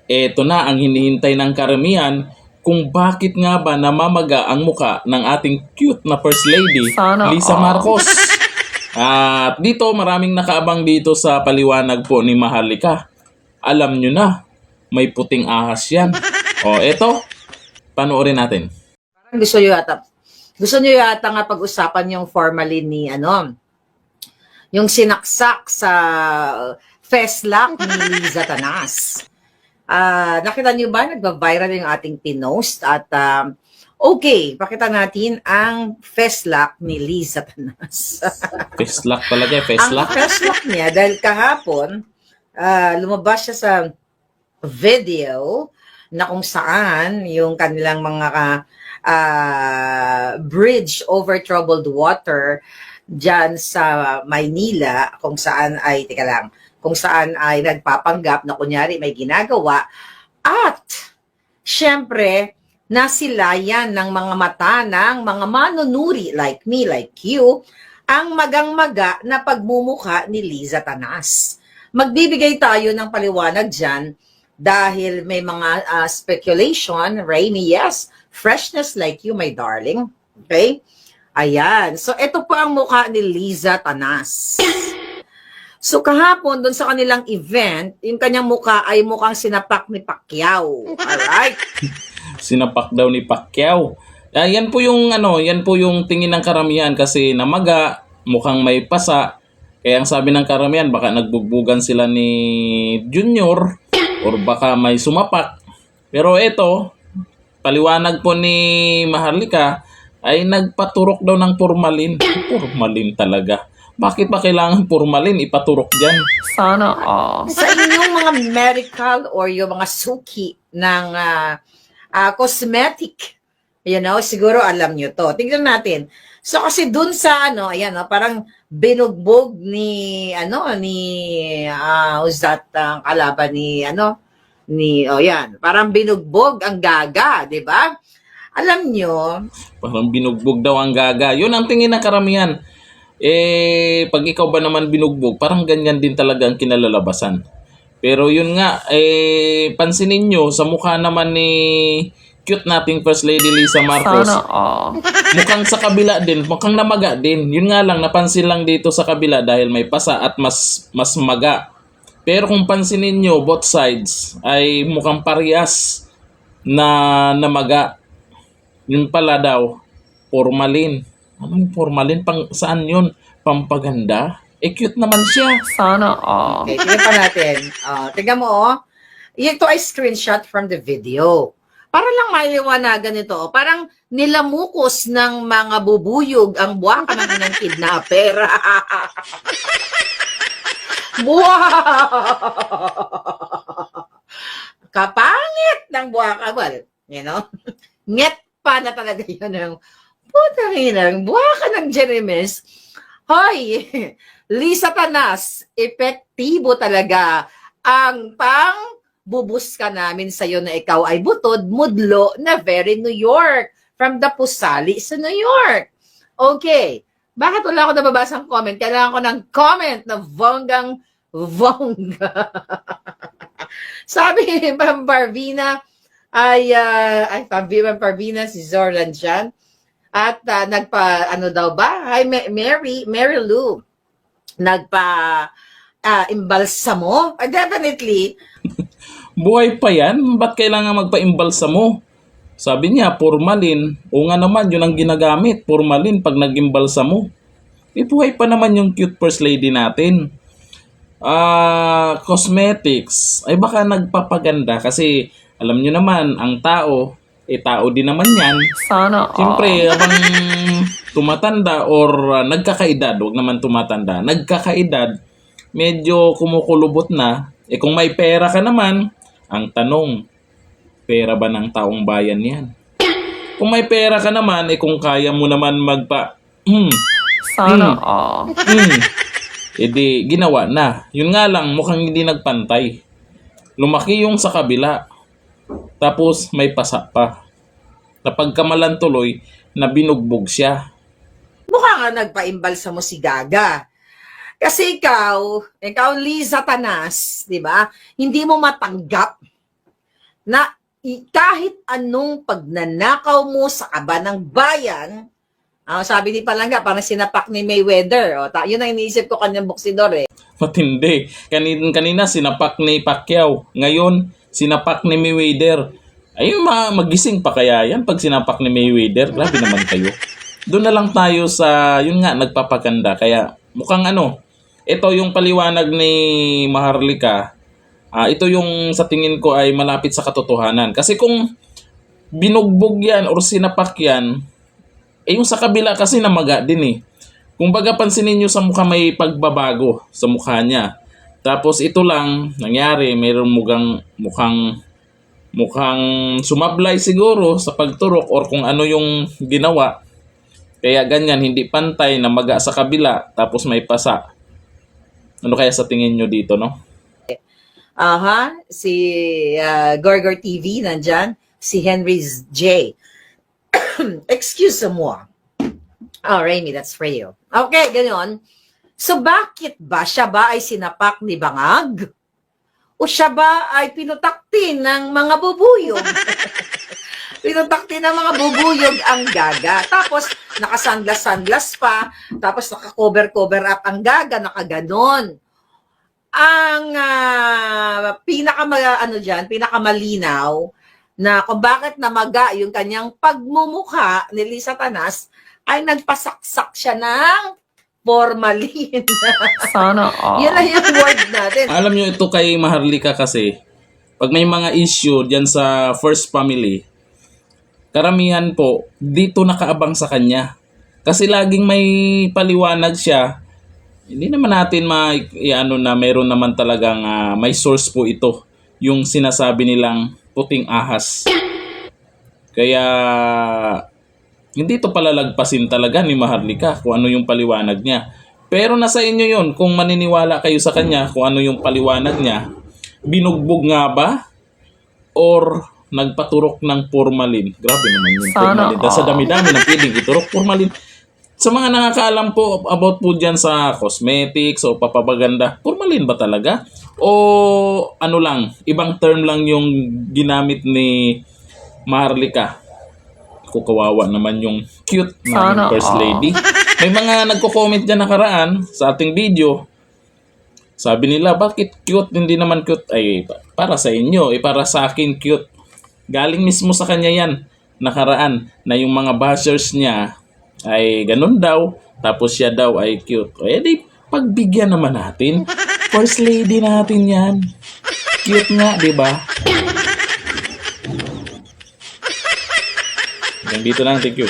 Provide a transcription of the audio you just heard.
Eto na ang hinihintay ng karamihan kung bakit nga ba namamaga ang muka ng ating cute na First Lady, Sana Lisa all. Marcos. At dito maraming nakaabang dito sa paliwanag po ni Maharlika. Alam nyo na, may puting ahas yan. O eto, panoorin natin. Parang gusto nyo yata nga pag-usapan yung formalin ni yung sinaksak sa Feslock ni Liza Tanas. Nakita nyo ba? Nagba-viral yung ating pinost at okay, pakita natin ang Feslock ni Liza Tanas. Feslock talaga, Ang Feslock. Feslock niya dahil kahapon lumabas siya sa video na kung saan yung kanilang mga bridge over troubled water dyan sa Maynila kung saan ay nagpapanggap na kunyari may ginagawa at syempre nasilayan ng mga mata ng mga manunuri like me, like you, ang magang-maga na pagmumukha ni Liza Tanas. Magbibigay tayo ng paliwanag dyan dahil may mga speculation, Rainy, yes, freshness like you, my darling. Okay? Ayan. So, ito po ang mukha ni Liza Tanas. So, kahapon, doon sa kanilang event, yung kanyang mukha ay mukhang sinapak ni Pacquiao. Alright? Sinapak daw ni Pacquiao. Yan po yung yan po yung tingin ng karamihan kasi namaga, mukhang may pasa. Kaya ang sabi ng karamihan, baka nagbugbugan sila ni Junior or baka may sumapak. Pero ito, paliwanag po ni Maharlika ay nagpaturok daw ng formalin. Formalin talaga. Bakit ba kailangan formalin ipaturok dyan? Sana all. Sa inyong mga medical or yung mga suki ng cosmetic, siguro alam nyo to. Tingnan natin. So kasi dun sa parang binugbog ni who's that kalaban yan. Parang binugbog ang Gaga, 'di ba? Alam nyo, Parang binugbog daw ang Gaga. Yun ang tingin ng karamihan. Pag ikaw ba naman binugbog, parang ganyan din talaga ang kinalalabasan. Pero yun nga, pansinin nyo, sa mukha naman ni cute nating First Lady Lisa Marcos, Sana all. mukhang sa kabila din, mukhang namaga din. Yun nga lang, napansin lang dito sa kabila dahil may pasa at mas maga. Pero kung pansinin nyo, both sides ay mukhang parehas na namaga. Yun pala daw, formalin. Ano yung formalin? Saan yun? Pampaganda? Cute naman siya. Sana all. okay, tingnan pa natin. Tingnan mo, ito ay screenshot from the video. Para lang maliwanagan ito, parang nilamukos ng mga bubuyog ang buwaka ng inang kidnapper. Kapangit ng buwaka. Well, nget pa na talaga yun ng putang inang buwaka ng Jeremes. Hoy, Lisa Tanas, epektibo talaga ang bubuska namin sa'yo na ikaw ay butod, mudlo na very New York. From the Pusali sa New York. Okay. Bakit wala ako nababasang comment? Kailangan ko ng comment na bonggang-bongga. Sabi ni Ma'am Parvina, Ma'am Parvina, si Zorlan dyan. At daw ba? Hi, Mary Lou. Imbalsamo? Definitely. Buhay pa yan? Ba't kailangan magpa-imbalsa mo? Sabi niya, formalin. O nga naman, yun ang ginagamit. Formalin pag nag-imbalsa mo. Buhay pa naman yung cute First Lady natin. Cosmetics. Ay baka nagpapaganda kasi alam nyo naman, ang tao, tao din naman yan. Sana all. Siyempre, habang tumatanda or nagkakaedad, wag naman tumatanda, nagkakaedad, medyo kumukulubot na. Kung may pera ka naman, ang tanong, pera ba ng taong bayan yan? Kung may pera ka naman, kung kaya mo naman Sana all. edi ginawa na. Yun nga lang, mukhang hindi nagpantay. Lumaki yung sa kabila. Tapos may pasa pa. Napagkamalan tuloy na binugbog siya. Mukha nga nagpaimbalsa mo si Gaga. Kasi ikaw Liza Tanas, di ba? Hindi mo matanggap na kahit anong pagnanakaw mo sa kaba ng bayan, sabi ni Palangga, parang sinapak ni Mayweather. Yun ang iniisip ko kanyang boksidor eh. Matindi. Kanina sinapak ni Pacquiao. Ngayon, sinapak ni Mayweather. Ay, magising pa kaya yan pag sinapak ni Mayweather? Grabe naman kayo. Doon na lang tayo sa, yun nga, nagpapaganda. Kaya mukhang ito yung paliwanag ni Maharlika. Ito yung sa tingin ko ay malapit sa katotohanan. Kasi kung binugbog yan or sinapak yan, yung sa kabila kasi namaga din eh. Kung baga pansinin nyo sa mukha may pagbabago sa mukha niya. Tapos ito lang nangyari, mayroong mukhang sumablay siguro sa pagturok or kung ano yung ginawa. Kaya ganyan, hindi pantay, namaga sa kabila, tapos may pasa. Ano kaya sa tingin nyo dito, no? Si Gorgor TV nandyan, si Henry J. Excuse moi. Oh, Rainy, that's for you. Okay, ganyan. So, bakit ba? Siya ba ay sinapak ni Bangag? O siya ba ay pinutaktin ng mga bubuyog? Pinutaktin ng mga bubuyog ang Gaga. Tapos, naka-sunglass pa. Tapos, naka-cover up ang Gaga. Nakaganon. Ang pinakamalinaw na kung bakit namaga yung kanyang pagmumukha ni Lisa Tanas ay nagpasaksak siya ng formalin. Sana all. Yun lang yung word natin. Alam nyo ito kay Maharlika kasi, pag may mga issue dyan sa first family, karamihan po, dito nakaabang sa kanya. Kasi laging may paliwanag siya. Hindi naman natin na mayroon naman talagang may source po ito. Yung sinasabi nilang puting ahas. Kaya hindi ito palalagpasin talaga ni Maharlika kung ano yung paliwanag niya. Pero nasa inyo yun kung maniniwala kayo sa kanya kung ano yung paliwanag niya. Binugbog nga ba? Or nagpaturok ng formalin? Grabe naman yung formalin. Sa dami-dami na pwedeng iturok formalin. Sa mga nakakaalam po about po dyan sa cosmetics o papapaganda, formalin ba talaga? O ano lang, ibang term lang yung ginamit ni Maharlika? Kawawa naman yung cute na first lady. May mga nagko-comment dyan nakaraan sa ating video. Sabi nila, bakit cute? Hindi naman cute. Ay, para sa inyo. Para sa akin cute. Galing mismo sa kanya yan. Nakaraan na yung mga bashers niya ay ganun daw. Tapos siya daw ay cute. O edi, pagbigyan naman natin. First lady natin yan. Cute nga, di ba? Hanggang dito lang. Thank you.